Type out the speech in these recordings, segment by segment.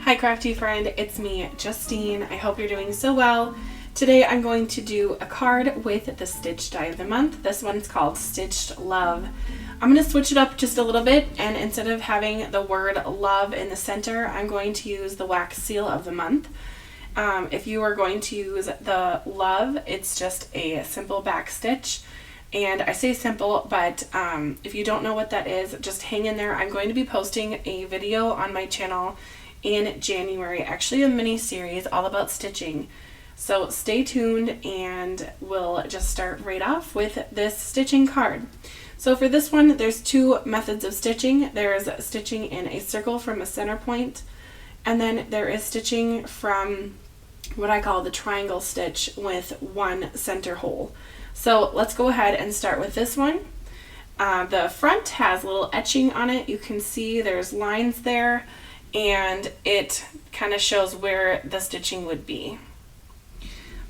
Hi Crafty friend, it's me, Justine. I hope you're doing so well. Today I'm going to do a card with the stitch die of the month. This one's called Stitched Love. I'm going to switch it up just a little bit, and instead of having the word love in the center, I'm going to use the wax seal of the month. If you are going to use the love, it's just a simple back stitch. And I say simple, but if you don't know what that is, just hang in there. I'm going to be posting a video on my channel in January, actually a mini series all about stitching. So stay tuned and we'll just start right off with this stitching card. So for this one, there's two methods of stitching. There's stitching in a circle from a center point, and then there is stitching from what I call the triangle stitch with one center hole. So let's go ahead and start with this one. The front has a little etching on it. You can see there's lines there, and it kind of shows where the stitching would be.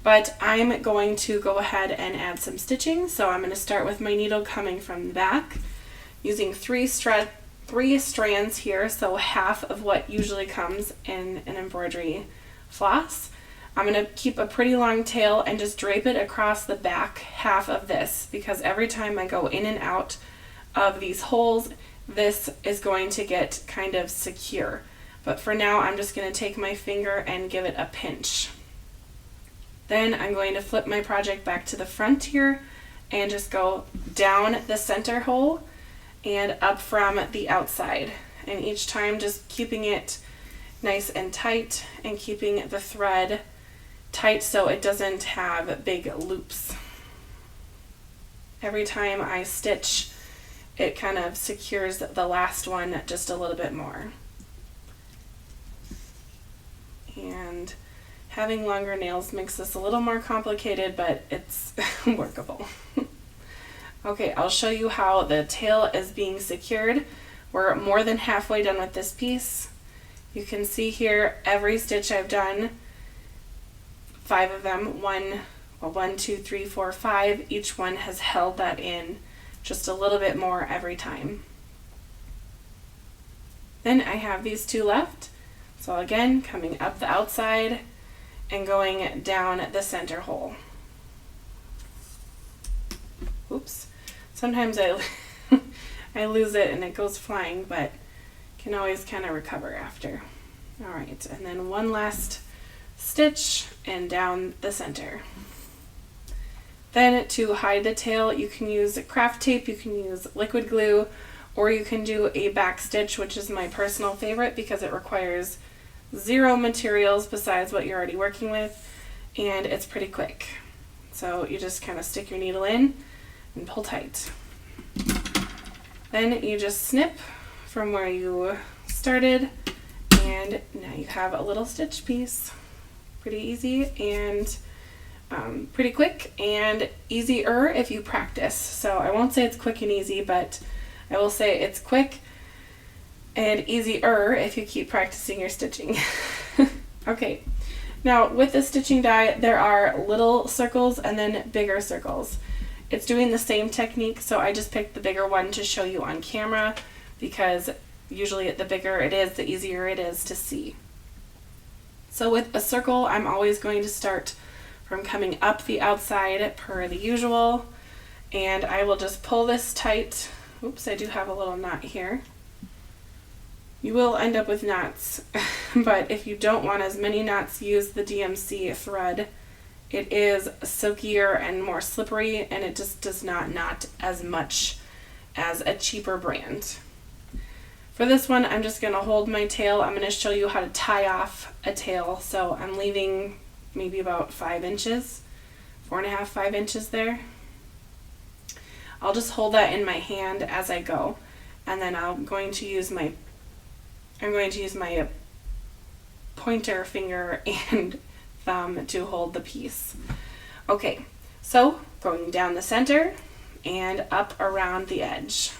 But I'm going to go ahead and add some stitching. So I'm going to start with my needle coming from the back, using three strands here, so half of what usually comes in an embroidery floss. I'm going to keep a pretty long tail and just drape it across the back half of this, because every time I go in and out of these holes, this is going to get kind of secure. But for now, I'm just going to take my finger and give it a pinch. Then I'm going to flip my project back to the front here and just go down the center hole and up from the outside. And each time just keeping it nice and tight and keeping the thread tight so it doesn't have big loops. Every time I stitch, it kind of secures the last one just a little bit more. And having longer nails makes this a little more complicated, but it's workable. Okay, I'll show you how the tail is being secured. We're more than halfway done with this piece. You can see here every stitch I've done, 5 of them, 1, 2, 3, 4, 5, each one has held that in just a little bit more every time. Then I have these two left. So again, coming up the outside and going down the center hole. Oops. Sometimes I lose it and it goes flying, but can always kind of recover after. All right, and then one last stitch and down the center. Then to hide the tail, you can use craft tape, you can use liquid glue, or you can do a back stitch, which is my personal favorite because it requires 0 materials besides what you're already working with, and it's pretty quick. So you just kind of stick your needle in and pull tight. Then you just snip from where you started, and now you have a little stitch piece. Pretty easy and pretty quick, and easier if you practice. So I won't say it's quick and easy, but I will say it's quick and easier if you keep practicing your stitching. Okay, now with the stitching die, there are little circles and then bigger circles. It's doing the same technique, so I just picked the bigger one to show you on camera, because usually the bigger it is, the easier it is to see. So with a circle, I'm always going to start from coming up the outside per the usual, and I will just pull this tight. Oops, I do have a little knot here. You will end up with knots, but if you don't want as many knots, use the DMC thread. It is silkier and more slippery, and it just does not knot as much as a cheaper brand. For this one, I'm just going to hold my tail. I'm going to show you how to tie off a tail. So I'm leaving maybe about 5 inches, 4.5, 5 inches there. I'll just hold that in my hand as I go, and then I'm going to use my pointer finger and thumb to hold the piece. Okay, so going down the center and up around the edge.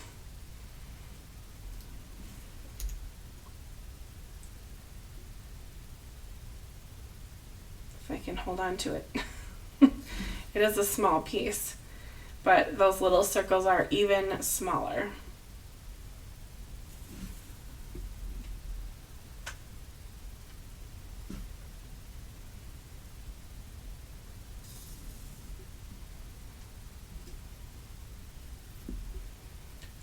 If I can hold on to it. It is a small piece, but those little circles are even smaller.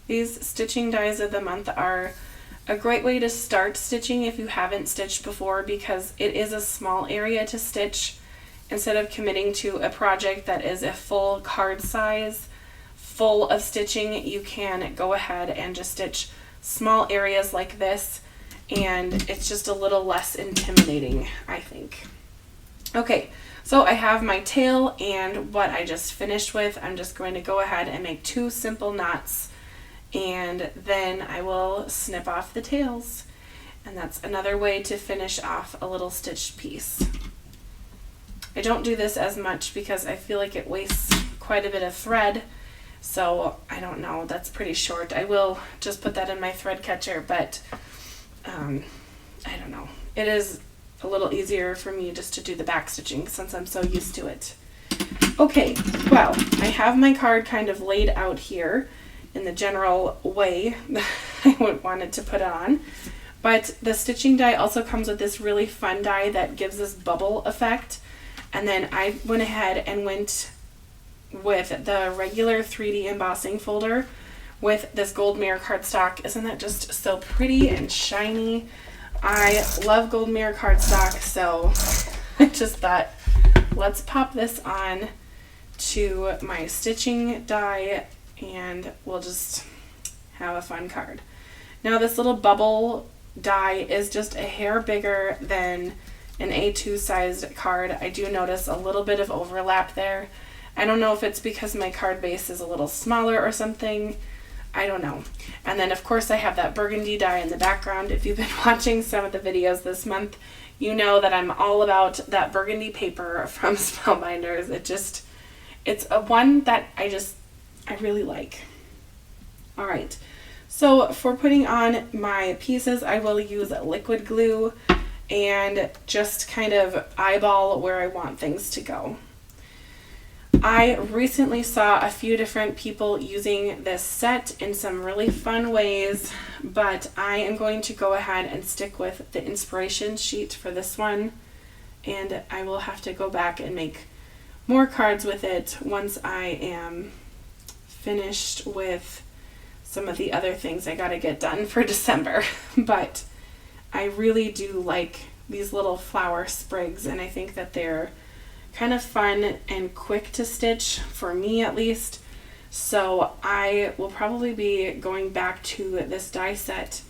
These stitching dies of the month are a great way to start stitching if you haven't stitched before, because it is a small area to stitch. Instead of committing to a project that is a full card size full of stitching, you can go ahead and just stitch small areas like this, and it's just a little less intimidating, I think. Okay, so I have my tail and what I just finished with. I'm just going to go ahead and make 2 simple knots, and then I will snip off the tails. And that's another way to finish off a little stitched piece. I don't do this as much because I feel like it wastes quite a bit of thread. So I don't know, that's pretty short. I will just put that in my thread catcher, but I don't know. It is a little easier for me just to do the back stitching since I'm so used to it. Okay, well, I have my card kind of laid out here in the general way that I would want it to put on. But the stitching die also comes with this really fun die that gives this bubble effect. And then I went ahead and went with the regular 3D embossing folder with this gold mirror cardstock. Isn't that just so pretty and shiny? I love gold mirror cardstock, so I just thought, let's pop this on to my stitching die and we'll just have a fun card. Now this little bubble die is just a hair bigger than an A2 sized card. I do notice a little bit of overlap there. I don't know if it's because my card base is a little smaller or something. I don't know. And then of course I have that burgundy die in the background. If you've been watching some of the videos this month, you know that I'm all about that burgundy paper from Spellbinders. It's a one that I really like. All right. So for putting on my pieces, I will use liquid glue and just kind of eyeball where I want things to go. I recently saw a few different people using this set in some really fun ways, but I am going to go ahead and stick with the inspiration sheet for this one, and I will have to go back and make more cards with it once I am finished with some of the other things I gotta get done for December. But I really do like these little flower sprigs, and I think that they're kind of fun and quick to stitch, for me at least. So I will probably be going back to this die set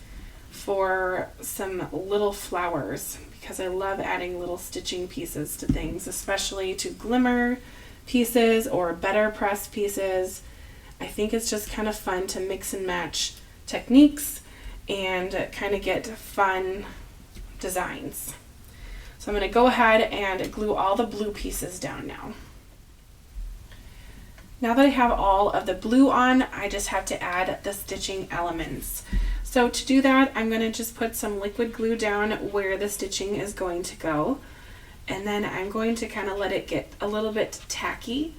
for some little flowers because I love adding little stitching pieces to things, especially to glimmer pieces or better press pieces. I think it's just kind of fun to mix and match techniques and kind of get fun designs. So I'm going to go ahead and glue all the blue pieces down now. Now that I have all of the blue on, I just have to add the stitching elements. So to do that, I'm going to just put some liquid glue down where the stitching is going to go. And then I'm going to kind of let it get a little bit tacky.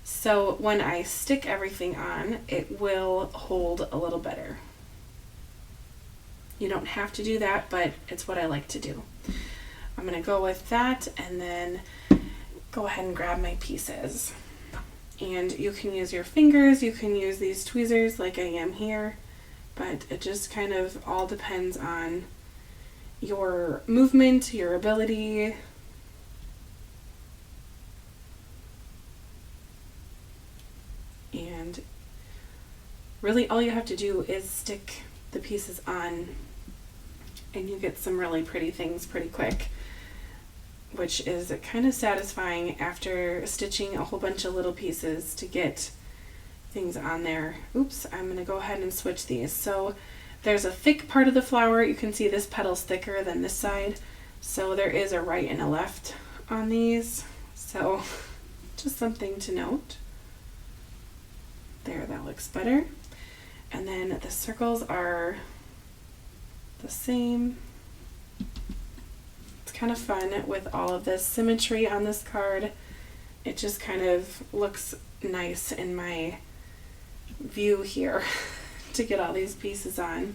So when I stick everything on, it will hold a little better. You don't have to do that, but it's what I like to do. I'm going to go with that and then go ahead and grab my pieces. And you can use your fingers, you can use these tweezers like I am here, but it just kind of all depends on your movement, your ability. And really all you have to do is stick the pieces on and you get some really pretty things pretty quick, which is kind of satisfying after stitching a whole bunch of little pieces to get things on there. Oops, I'm going to go ahead and switch these. So there's a thick part of the flower. You can see this petal's thicker than this side. So there is a right and a left on these. So just something to note. There, that looks better. And then the circles are the same. It's kind of fun with all of this symmetry on this card. It just kind of looks nice in my view here to get all these pieces on.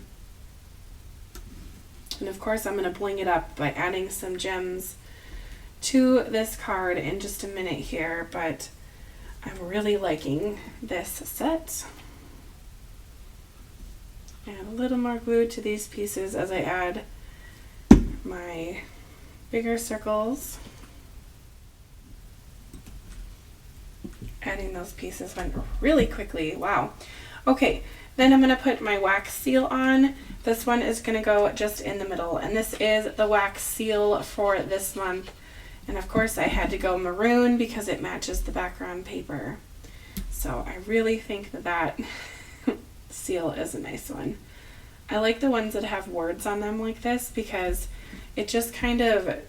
And of course I'm going to bling it up by adding some gems to this card in just a minute here, but I'm really liking this set. Add a little more glue to these pieces as I add my bigger circles. Adding those pieces went really quickly. Wow. Okay, then I'm going to put my wax seal on. This one is going to go just in the middle, and this is the wax seal for this month. And of course I had to go maroon because it matches the background paper. So I really think that that seal is a nice one. I like the ones that have words on them like this because it just kind of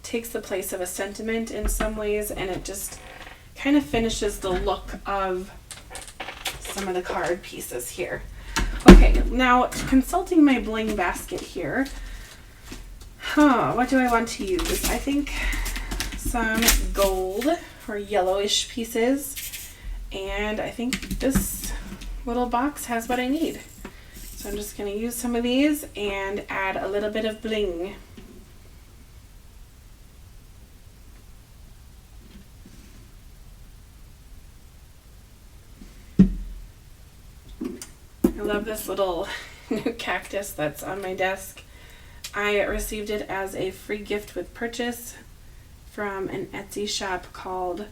takes the place of a sentiment in some ways, and it just kind of finishes the look of some of the card pieces here. Okay, now consulting my bling basket here. What do I want to use? I think some gold or yellowish pieces, and I think this little box has what I need. So I'm just going to use some of these and add a little bit of bling. I love this little new cactus that's on my desk. I received it as a free gift with purchase from an Etsy shop called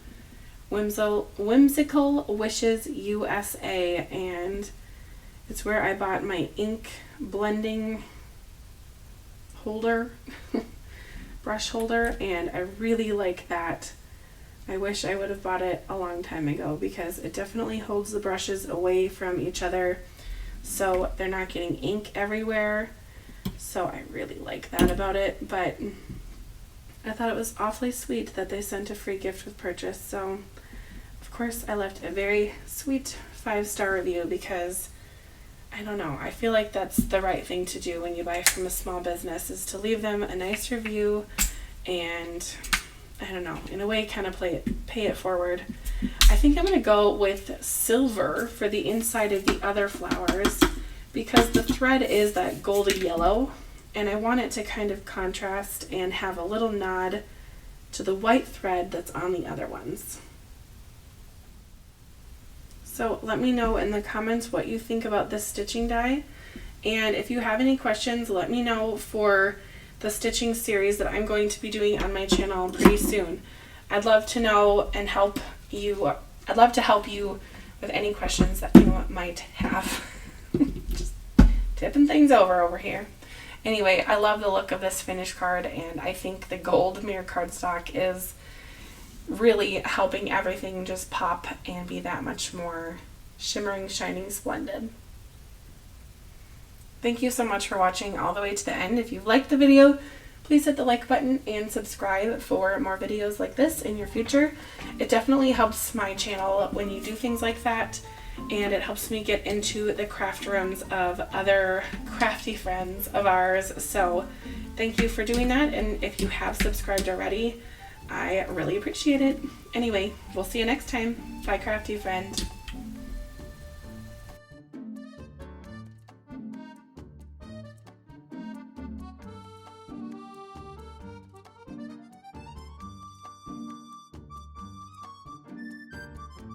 Whimsical Wishes USA, and it's where I bought my ink blending holder, brush holder, and I really like that. I wish I would have bought it a long time ago because it definitely holds the brushes away from each other so they're not getting ink everywhere. So I really like that about it, but I thought it was awfully sweet that they sent a free gift with purchase. So of course I left a very sweet 5-star review because I don't know, I feel like that's the right thing to do when you buy from a small business, is to leave them a nice review and, I don't know, in a way kind of pay it forward. I think I'm going to go with silver for the inside of the other flowers because the thread is that goldy yellow, and I want it to kind of contrast and have a little nod to the white thread that's on the other ones. So let me know in the comments what you think about this stitching die, and if you have any questions, let me know for the stitching series that I'm going to be doing on my channel pretty soon. I'd love to know and help you. I'd love to help you with any questions that you might have. Just tipping things over here. Anyway, I love the look of this finished card, and I think the gold mirror cardstock is really helping everything just pop and be that much more shimmering, shining, splendid. Thank you so much for watching all the way to the end. If you liked the video, please hit the like button and subscribe for more videos like this in your future. It definitely helps my channel when you do things like that, and it helps me get into the craft rooms of other crafty friends of ours. So thank you for doing that, and if you have subscribed already, I really appreciate it. Anyway, we'll see you next time. Bye, crafty friend.